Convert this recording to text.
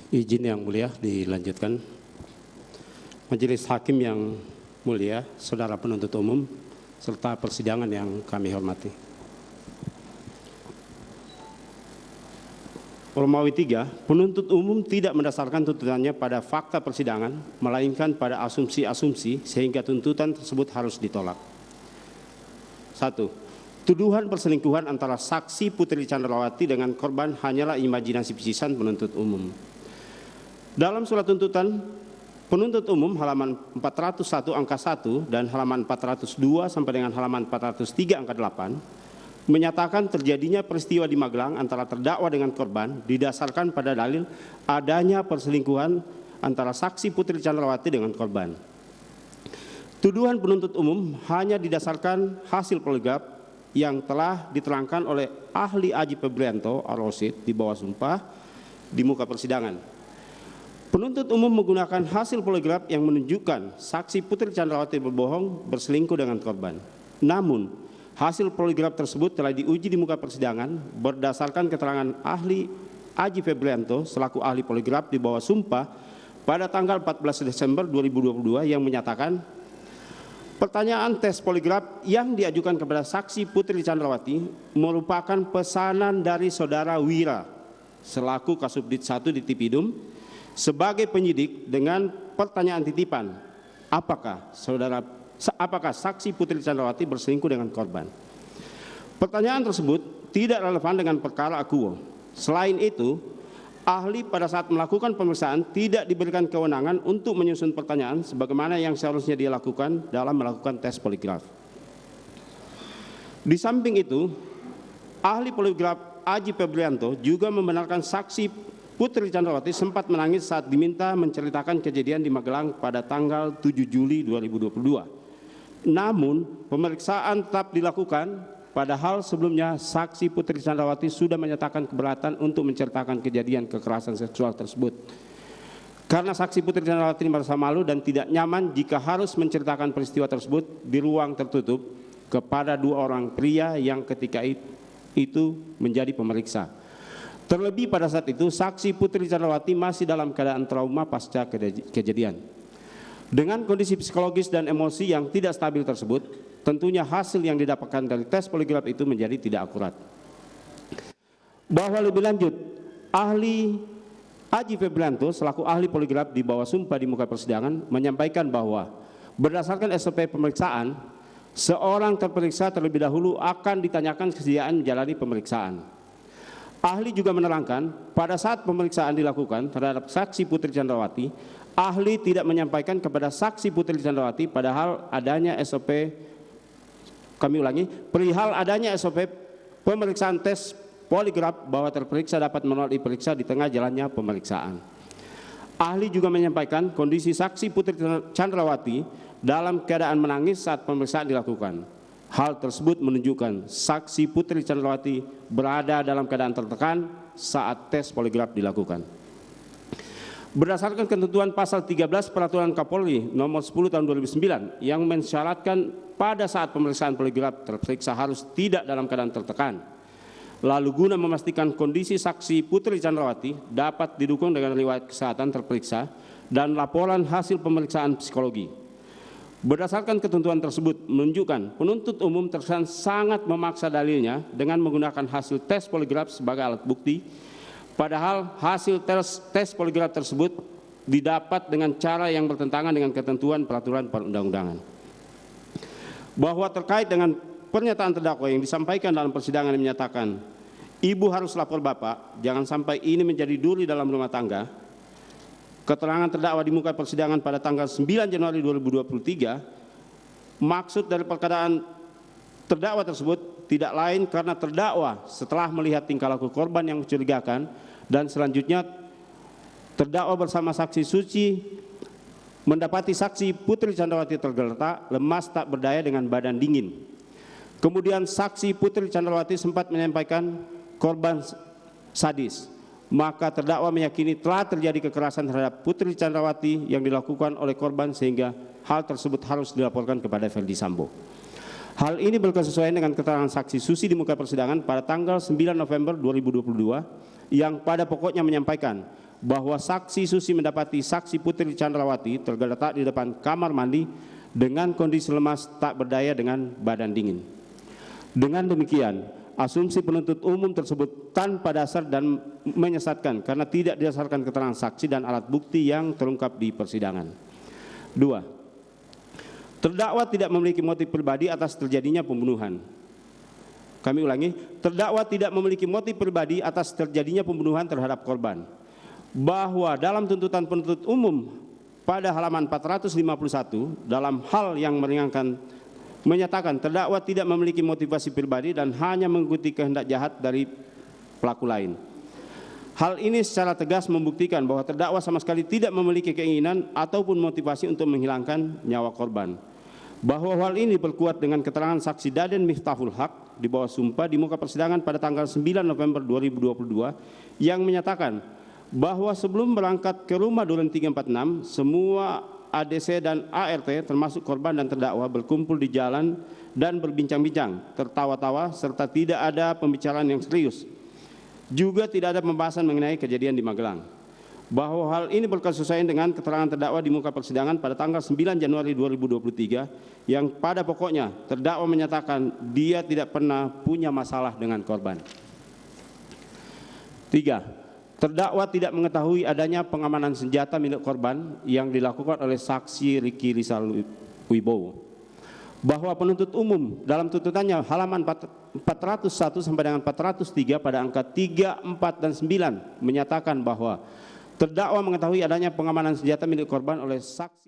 Izin yang mulia dilanjutkan. Majelis Hakim yang mulia, saudara penuntut umum, serta persidangan yang kami hormati. Romawi 3, penuntut umum tidak mendasarkan tuntutannya pada fakta persidangan, melainkan pada asumsi-asumsi sehingga tuntutan tersebut harus ditolak. 1. Tuduhan perselingkuhan antara saksi Putri Chandrawati dengan korban hanyalah imajinasi pisisan penuntut umum. Dalam surat tuntutan penuntut umum halaman 401 angka 1 dan halaman 402 sampai dengan halaman 403 angka 8 menyatakan terjadinya peristiwa di Magelang antara terdakwa dengan korban didasarkan pada dalil adanya perselingkuhan antara saksi Putri Chandrawati dengan korban. Tuduhan penuntut umum hanya didasarkan hasil poligraf yang telah diterangkan oleh ahli Aji Febrianto Ar-Rasyid di bawah sumpah di muka persidangan. Penuntut umum menggunakan hasil poligraf yang menunjukkan saksi Putri Chandrawati berbohong berselingkuh dengan korban. Namun, hasil poligraf tersebut telah diuji di muka persidangan berdasarkan keterangan ahli Aji Febrianto selaku ahli poligraf di bawah sumpah pada tanggal 14 Desember 2022 yang menyatakan pertanyaan tes poligraf yang diajukan kepada saksi Putri Chandrawati merupakan pesanan dari saudara Wira selaku Kasubdit 1 di Tipidum sebagai penyidik dengan pertanyaan titipan, apakah saksi Putri Chandrawati berselingkuh dengan korban? Pertanyaan tersebut tidak relevan dengan perkara akuo. Selain itu, ahli pada saat melakukan pemeriksaan tidak diberikan kewenangan untuk menyusun pertanyaan sebagaimana yang seharusnya dia lakukan dalam melakukan tes poligraf. Di samping itu, ahli poligraf Aji Febrianto juga membenarkan saksi Putri Chandrawati sempat menangis saat diminta menceritakan kejadian di Magelang pada tanggal 7 Juli 2022. Namun, pemeriksaan tetap dilakukan. Padahal sebelumnya saksi Putri Chandrawati sudah menyatakan keberatan untuk menceritakan kejadian kekerasan seksual tersebut. Karena saksi Putri Chandrawati merasa malu dan tidak nyaman jika harus menceritakan peristiwa tersebut di ruang tertutup kepada dua orang pria yang ketika itu menjadi pemeriksa. Terlebih pada saat itu saksi Putri Chandrawati masih dalam keadaan trauma pasca kejadian. Dengan kondisi psikologis dan emosi yang tidak stabil tersebut, tentunya hasil yang didapatkan dari tes poligraf itu menjadi tidak akurat. Bahwa lebih lanjut, ahli Aji Febrianto selaku ahli poligraf di bawah sumpah di muka persidangan menyampaikan bahwa berdasarkan SOP pemeriksaan, seorang terperiksa terlebih dahulu akan ditanyakan kesediaan menjalani pemeriksaan. Ahli juga menerangkan pada saat pemeriksaan dilakukan terhadap saksi Putri Chandrawati, ahli tidak menyampaikan kepada saksi Putri Chandrawati padahal adanya SOP, perihal adanya SOP pemeriksaan tes poligraf bahwa terperiksa dapat menolak diperiksa di tengah jalannya pemeriksaan. Ahli juga menyampaikan kondisi saksi Putri Chandrawati dalam keadaan menangis saat pemeriksaan dilakukan. Hal tersebut menunjukkan saksi Putri Chandrawati berada dalam keadaan tertekan saat tes poligraf dilakukan. Berdasarkan ketentuan pasal 13 Peraturan Kapolri nomor 10 tahun 2009 yang mensyaratkan pada saat pemeriksaan poligraf terperiksa harus tidak dalam keadaan tertekan. Lalu guna memastikan kondisi saksi Putri Chandrawati dapat didukung dengan riwayat kesehatan terperiksa dan laporan hasil pemeriksaan psikologi. Berdasarkan ketentuan tersebut menunjukkan penuntut umum terkesan sangat memaksa dalilnya dengan menggunakan hasil tes poligraf sebagai alat bukti. Padahal hasil tes poligraf tersebut didapat dengan cara yang bertentangan dengan ketentuan peraturan perundang-undangan. Bahwa terkait dengan pernyataan terdakwa yang disampaikan dalam persidangan yang menyatakan, ibu harus lapor bapak, jangan sampai ini menjadi duri dalam rumah tangga. Keterangan terdakwa di muka persidangan pada tanggal 9 Januari 2023, maksud dari perkataan terdakwa tersebut tidak lain karena terdakwa setelah melihat tingkah laku korban yang mencurigakan dan selanjutnya terdakwa bersama saksi Suci mendapati saksi Putri Chandrawati tergeletak, lemas, tak berdaya dengan badan dingin. Kemudian saksi Putri Chandrawati sempat menyampaikan korban sadis. Maka terdakwa meyakini telah terjadi kekerasan terhadap Putri Chandrawati yang dilakukan oleh korban sehingga hal tersebut harus dilaporkan kepada Verdi Sambo. Hal ini berkesesuaian dengan keterangan saksi Susi di muka persidangan pada tanggal 9 November 2022 yang pada pokoknya menyampaikan bahwa saksi Susi mendapati saksi Putri Chandrawati tergeletak di depan kamar mandi dengan kondisi lemas tak berdaya dengan badan dingin. Dengan demikian, asumsi penuntut umum tersebut tanpa dasar dan menyesatkan karena tidak didasarkan keterangan saksi dan alat bukti yang terungkap di persidangan. 2. Terdakwa tidak memiliki motif pribadi atas terjadinya pembunuhan. Kami ulangi, terdakwa tidak memiliki motif pribadi atas terjadinya pembunuhan terhadap korban. Bahwa dalam tuntutan penuntut umum pada halaman 451 dalam hal yang meringankan menyatakan terdakwa tidak memiliki motivasi pribadi dan hanya mengikuti kehendak jahat dari pelaku lain. Hal ini secara tegas membuktikan bahwa terdakwa sama sekali tidak memiliki keinginan ataupun motivasi untuk menghilangkan nyawa korban. Bahwa hal ini berkuat dengan keterangan saksi Daden Miftahul Haq di bawah sumpah di muka persidangan pada tanggal 9 November 2022 yang menyatakan bahwa sebelum berangkat ke rumah Duren 346 semua ADC dan ART termasuk korban dan terdakwa berkumpul di jalan dan berbincang-bincang, tertawa-tawa serta tidak ada pembicaraan yang serius. Juga tidak ada pembahasan mengenai kejadian di Magelang. Bahwa hal ini berkesesuaian dengan keterangan terdakwa di muka persidangan pada tanggal 9 Januari 2023 yang pada pokoknya terdakwa menyatakan dia tidak pernah punya masalah dengan korban. 3. Terdakwa tidak mengetahui adanya pengamanan senjata milik korban yang dilakukan oleh saksi Riki Rizal Wibowo. Bahwa penuntut umum dalam tuntutannya halaman 401 sampai dengan 403 pada angka 3, 4, dan 9 menyatakan bahwa terdakwa mengetahui adanya pengamanan senjata milik korban oleh saksi